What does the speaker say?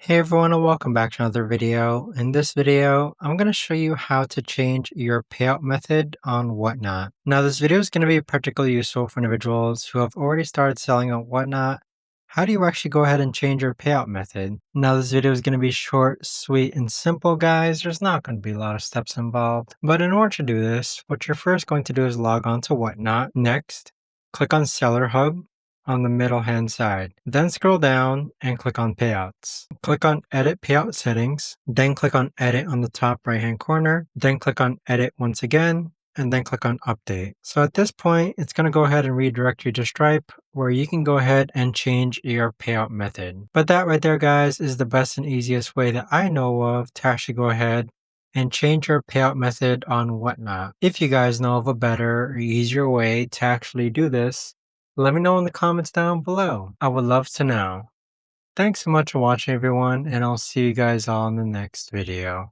Hey everyone and welcome back to another video. In this video, I'm going to show you how to change your payout method on Whatnot. Now this video is going to be particularly useful for individuals who have already started selling on Whatnot. How do you actually go ahead and change your payout method? Now this video is going to be short, sweet, and simple guys. There's not going to be a lot of steps involved. But in order to do this, what you're first going to do is log on to Whatnot. Next, click on Seller Hub on the middle hand side. Then scroll down and click on Payouts. Click on Edit Payout Settings, then click on Edit on the top right hand corner, then click on Edit once again, and then click on Update. So at this point, it's going to go ahead and redirect you to Stripe, where you can go ahead and change your payout method. But that right there, guys, is the best and easiest way that I know of to actually go ahead and change your payout method on Whatnot. If you guys know of a better or easier way to actually do this, let me know in the comments down below. I would love to know. Thanks so much for watching everyone, and I'll see you guys all in the next video.